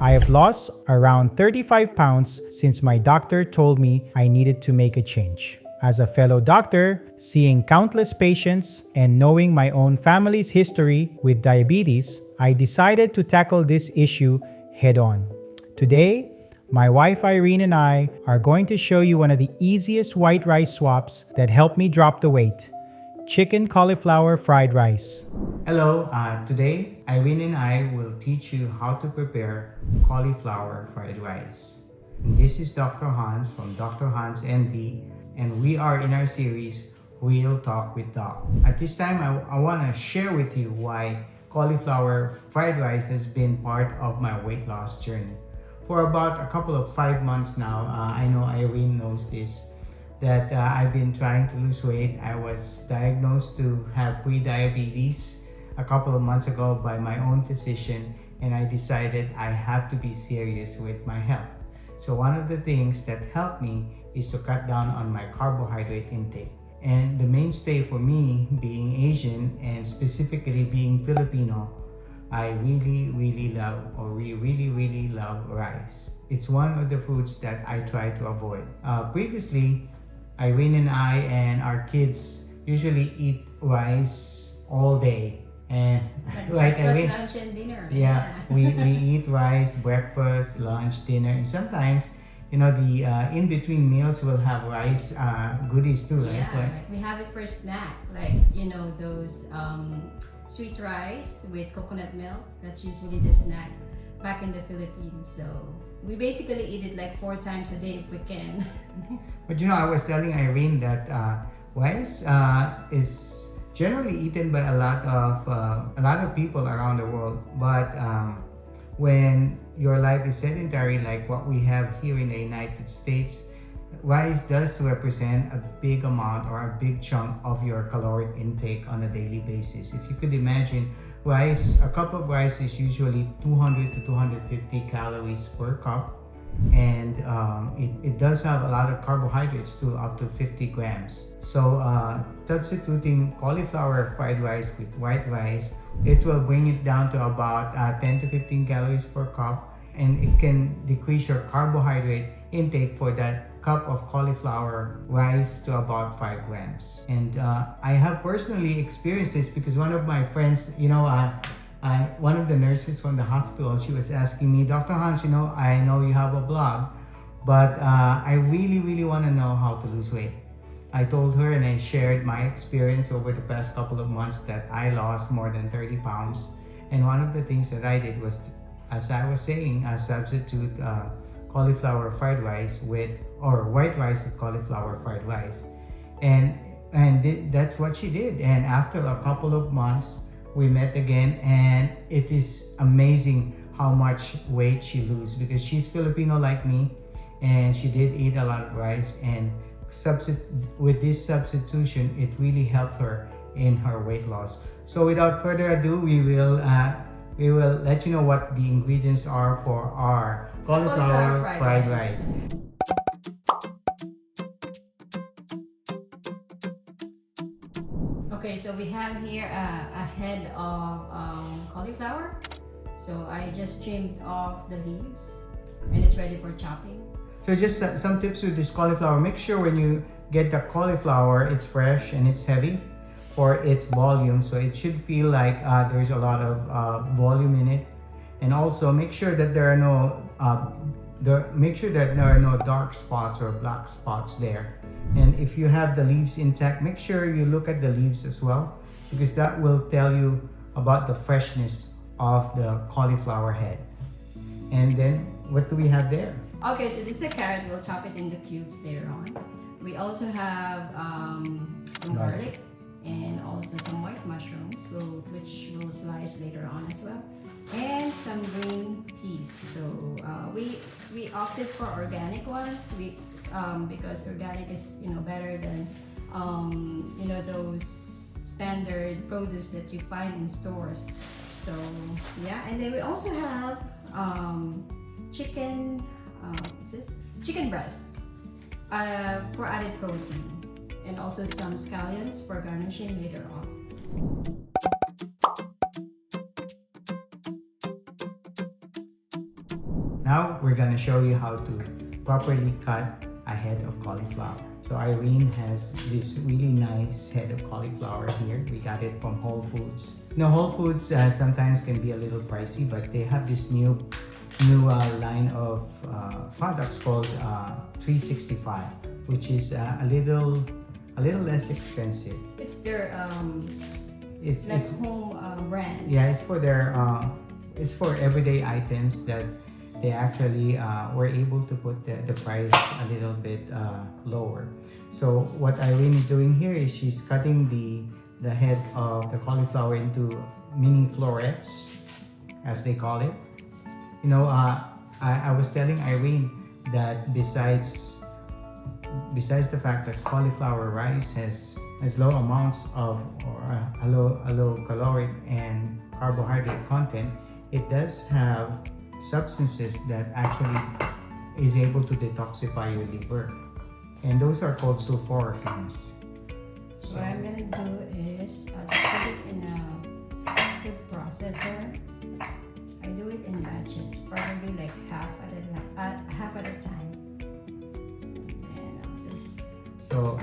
I have lost around 35 pounds since my doctor told me I needed to make a change. As a fellow doctor, seeing countless patients and knowing my own family's history with diabetes, I decided to tackle this issue head on. Today, my wife Irene and I are going to show you one of the easiest white rice swaps that helped me drop the weight: Chicken Cauliflower Fried Rice. Hello, today Irene and I will teach you how to prepare cauliflower fried rice. And this is Dr. Hanz from Dr. Hanz MD, and we are in our series Real Talk with Doc. At this time, I want to share with you why cauliflower fried rice has been part of my weight loss journey. For about a couple of 5 months now, I know Irene knows this, that I've been trying to lose weight. I was diagnosed to have prediabetes a couple of months ago by my own physician, and I decided I have to be serious with my health. So one of the things that helped me is to cut down on my carbohydrate intake. And the mainstay for me, being Asian and specifically being Filipino, I really love rice. It's one of the foods that I try to avoid. Previously, Irene and I and our kids usually eat rice all day. And like breakfast, lunch, and dinner. Yeah, we eat rice, breakfast, lunch, dinner, and sometimes, the in-between meals will have rice goodies too, right? Yeah, like we have it for snack, like those sweet rice with coconut milk. That's usually the snack back in the Philippines. So we basically eat it like 4 times a day if we can. But I was telling Irene that rice is generally eaten by a lot of people around the world. But when your life is sedentary, like what we have here in the United States, rice does represent a big amount or a big chunk of your caloric intake on a daily basis. If you could imagine, a cup of rice is usually 200 to 250 calories per cup, and it does have a lot of carbohydrates too, up to 50 grams. So substituting cauliflower fried rice with white rice, it will bring it down to about 10 to 15 calories per cup, and it can decrease your carbohydrate intake for that cup of cauliflower rice to about 5 grams. And I have personally experienced this because one of my friends, one of the nurses from the hospital, she was asking me, Dr. Hanz, I know you have a blog, but I really want to know how to lose weight. I told her and I shared my experience over the past couple of months that I lost more than 30 pounds. And one of the things that I did was, as I was saying, substitute cauliflower fried rice or white rice with cauliflower fried rice. And that's what she did. And after a couple of months, we met again, and it is amazing how much weight she lose, because she's Filipino like me, and she did eat a lot of rice, and with this substitution, it really helped her in her weight loss. So without further ado, we will let you know what the ingredients are for our cauliflower fried rice. Okay, so we have here a head of cauliflower. So I just trimmed off the leaves and it's ready for chopping. So just some tips with this cauliflower. Make sure when you get the cauliflower, it's fresh and it's heavy for its volume. So it should feel like there's a lot of volume in it. And also make sure that there are no dark spots or black spots there. And if you have the leaves intact, make sure you look at the leaves as well, because that will tell you about the freshness of the cauliflower head. And then what do we have there? Okay, so this is a carrot. We'll chop it into cubes later on. We also have some garlic and also some white mushrooms, which we'll slice later on as well, and some green peas. So we opted for organic ones. Because organic is better than those standard produce that you find in stores. So yeah, and then we also have chicken breast for added protein, and also some scallions for garnishing later on. now we're gonna show you how to properly cut a head of cauliflower. So Irene has this really nice head of cauliflower here. We got it from Whole Foods. Whole Foods sometimes can be a little pricey, but they have this new line of products called 365, which is a little less expensive. It's their It's home brand. yeah, it's for their it's for everyday items that they actually were able to put the price a little bit lower. So what Irene is doing here is she's cutting the head of the cauliflower into mini florets, as they call it. I was telling Irene that besides the fact that cauliflower rice has low amounts of or a low caloric and carbohydrate content, it does have substances that actually is able to detoxify your liver, and those are called sulforaphane. What I'm gonna do is I'll just put it in a food processor. I do it in batches, probably like half at a time, and I'll just. So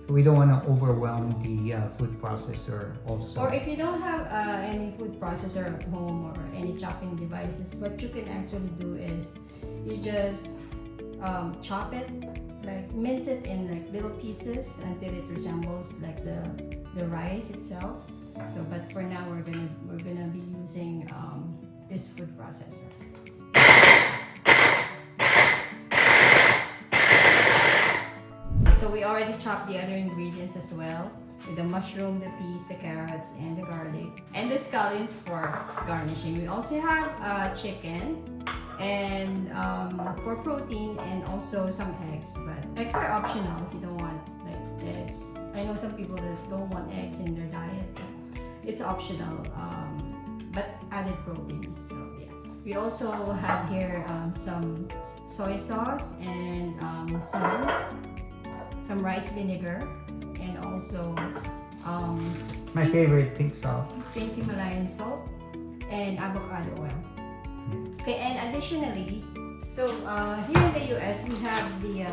we don't want to overwhelm the food processor also. Or if you don't have any food processor at home or any chopping devices, what you can actually do is you just chop it, like mince it in like little pieces until it resembles like the rice itself. So, but for now we're gonna be using this food processor. So we already chopped the other ingredients as well, with the mushroom, the peas, the carrots, and the garlic, and the scallions for garnishing. We also have chicken, and for protein, and also some eggs. But eggs are optional if you don't want like eggs. I know some people that don't want eggs in their diet, but it's optional. But added protein. So yeah. We also have here some soy sauce and some rice vinegar, and also my favorite, pink salt. pink Himalayan salt, and avocado oil. Okay, and additionally, so here in the US we have the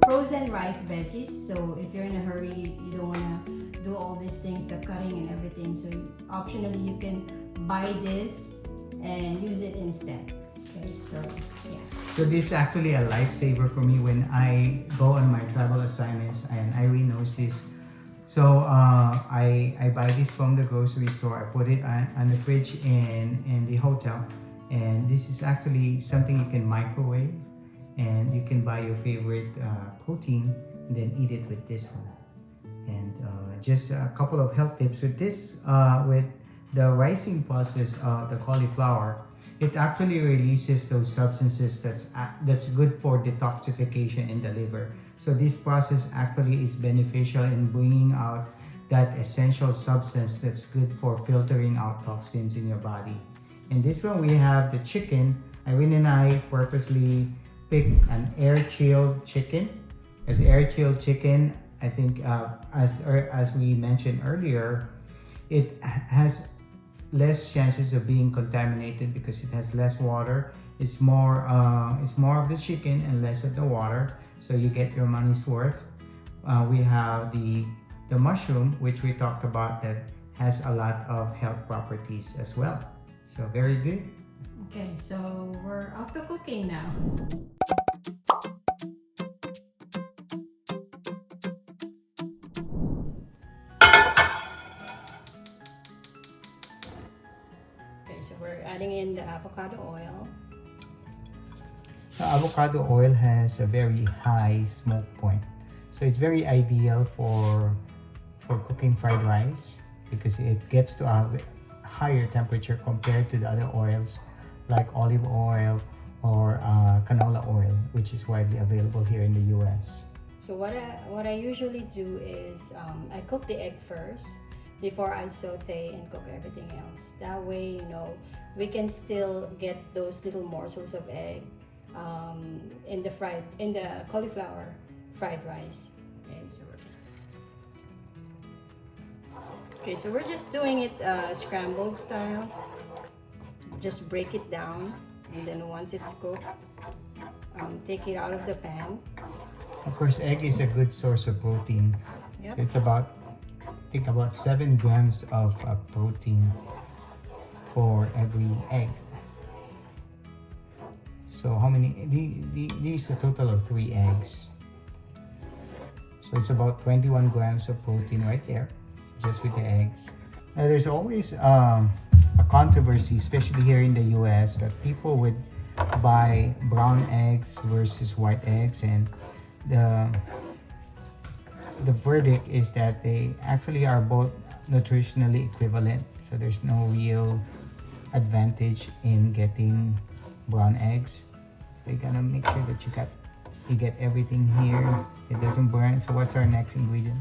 frozen rice veggies. So if you're in a hurry, you don't want to do all these things, the cutting and everything. So optionally, you can buy this and use it instead. Okay, so yeah. So this is actually a lifesaver for me when I go on my travel assignments, and Irene knows this. So I buy this from the grocery store. I put it on the fridge in the hotel, and this is actually something you can microwave, and you can buy your favorite protein and then eat it with this one. And just a couple of health tips with this, with the rising process of the cauliflower. It actually releases those substances that's good for detoxification in the liver. So this process actually is beneficial in bringing out that essential substance that's good for filtering out toxins in your body. And this one we have the chicken. Irene and I purposely picked an air-chilled chicken. As air-chilled chicken, I think as we mentioned earlier, it has less chances of being contaminated because it has less water. It's more of the chicken and less of the water, so you get your money's worth. We have the mushroom, which we talked about, that has a lot of health properties as well. So very good. Okay, so we're off to cooking now. So we're adding in the avocado oil. The avocado oil has a very high smoke point, so it's very ideal for cooking fried rice because it gets to a higher temperature compared to the other oils like olive oil or canola oil, which is widely available here in the US. So what I usually do is I cook the egg first before I saute and cook everything else. That way, we can still get those little morsels of egg in the cauliflower fried rice. Okay, so we're just doing it scrambled style. Just break it down And then once it's cooked, take it out of the pan. Of course, egg is a good source of protein. Yep. So it's about, I think about 7 grams of protein for every egg. So how many? These a total of 3 eggs. So it's about 21 grams of protein right there, just with the eggs. Now there's always a controversy, especially here in the US, that people would buy brown eggs versus white eggs, and the verdict is that they actually are both nutritionally equivalent. So there's no real advantage in getting brown eggs. So you gotta make sure that you get everything here. It doesn't burn. So what's our next ingredient?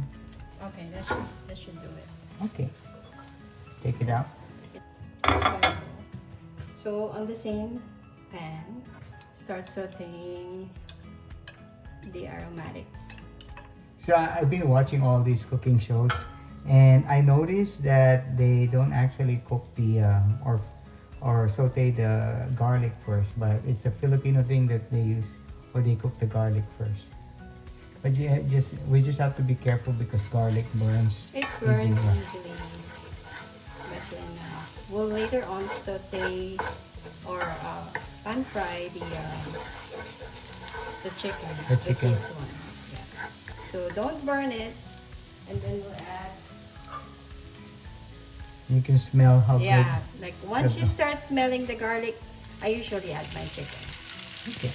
Okay, that should do it. Okay. Take it out. So on the same pan, start sauteing the aromatics. So I've been watching all these cooking shows, and I noticed that they don't actually cook the or saute the garlic first, but it's a Filipino thing that they use, or they cook the garlic first. But we just have to be careful because garlic burns. It burns easily. But then we'll later on saute or pan fry the chicken. The chicken. With this one. Yeah. So don't burn it, and then we'll add. You can smell how Yeah, good. like once you start smelling the garlic, I usually add my chicken. Okay.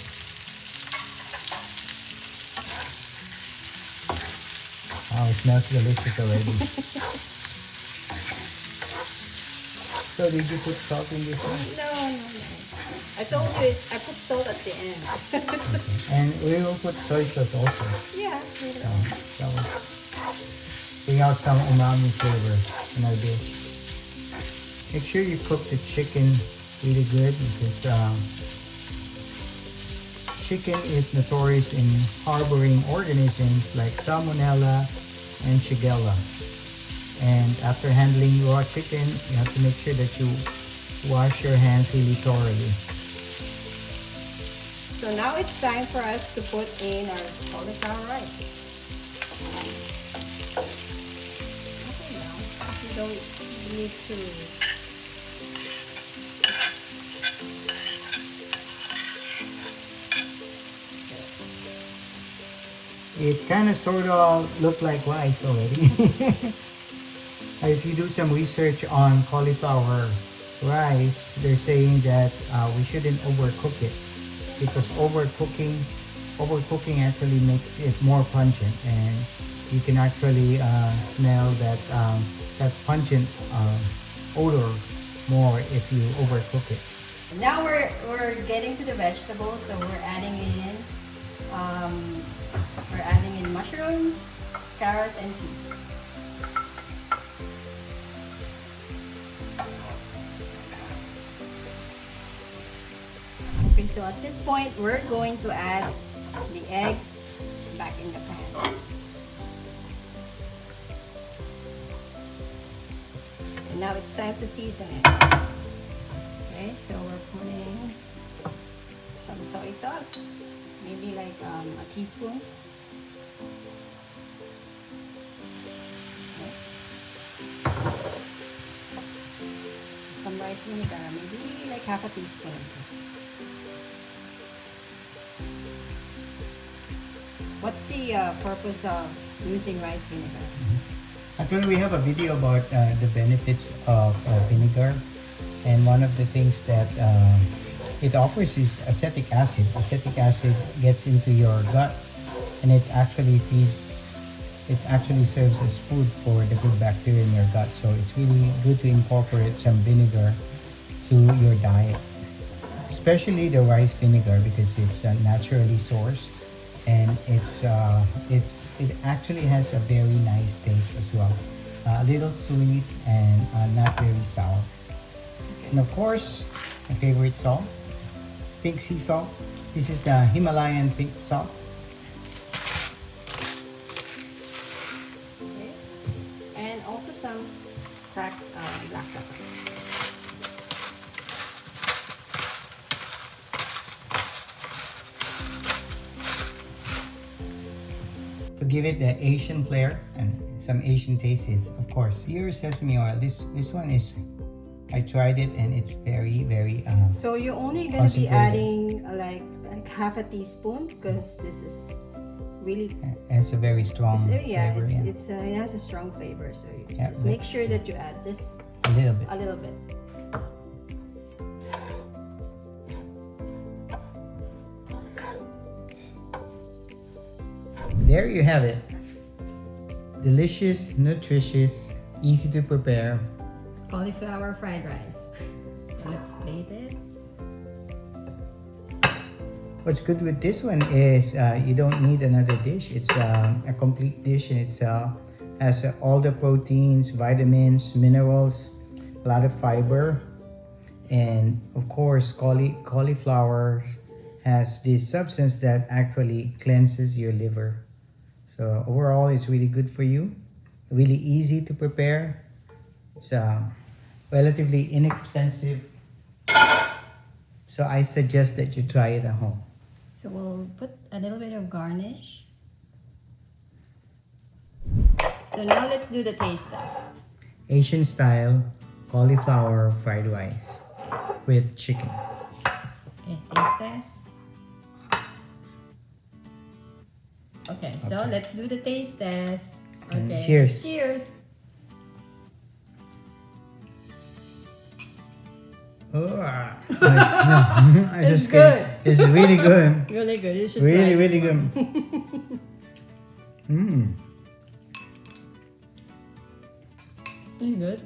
Wow, it smells delicious already. So did you put salt in this one? No. I told you I put salt at the end. Okay. And we will put soy sauce also. Yeah. So that will bring out some umami flavor in our dish. Make sure you cook the chicken really good because chicken is notorious in harboring organisms like Salmonella and Shigella. And after handling raw chicken, you have to make sure that you wash your hands really thoroughly. So now it's time for us to put in our cauliflower rice. Okay, now you don't need to. It kind of sort of looked like rice already. If you do some research on cauliflower rice, they're saying that we shouldn't overcook it because overcooking actually makes it more pungent, and you can actually smell that pungent odor more if you overcook it. Now we're getting to the vegetables, so we're adding in mushrooms, carrots, and peas. Okay, so at this point, we're going to add the eggs back in the pan. And now it's time to season it. Okay, so we're putting some soy sauce, maybe like a teaspoon. Okay. Some rice vinegar, maybe like half a teaspoon of this. What's the purpose of using rice vinegar? Actually, we have a video about the benefits of vinegar, and one of the things that it offers is acetic acid. Acetic acid gets into your gut, and it actually serves as food for the good bacteria in your gut. So it's really good to incorporate some vinegar to your diet, especially the rice vinegar, because it's naturally sourced, and it actually has a very nice taste as well. A little sweet and not very sour. And of course, my favorite salt, pink sea salt. This is the Himalayan pink salt. Okay. And also some cracked black pepper. to give it the Asian flair and some Asian taste is, of course, pure sesame oil. This one is, I tried it and it's very, very So you're only gonna be adding like half a teaspoon because this is really it's a very strong flavor. It has a strong flavor. So you just make sure that you add just a little bit. A little bit. There you have it. Delicious, nutritious, easy to prepare Cauliflower fried rice. So let's plate it. What's good with this one is you don't need another dish. It's a complete dish in itself. Has all the proteins, vitamins, minerals, a lot of fiber, and of course cauliflower has this substance that actually cleanses your liver. So overall, it's really good for you. Really easy to prepare. It's relatively inexpensive. So I suggest that you try it at home. So we'll put a little bit of garnish. So now let's do the taste test. Asian style cauliflower fried rice with chicken. Okay, taste test. Okay, so let's do the taste test. And Okay. cheers. Cheers. Oh, no, It's good. It's really good. Really good. You should Really, try really this good. one. Really good.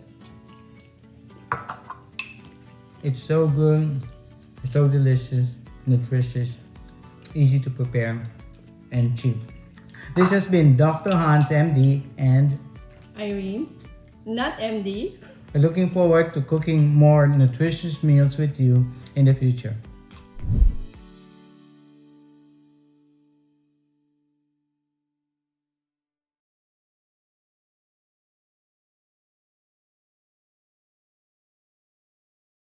It's so good, so delicious, nutritious, easy to prepare, and cheap. This has been Dr. Hanz, MD, and Irene, not MD. we're looking forward to cooking more nutritious meals with you in the future.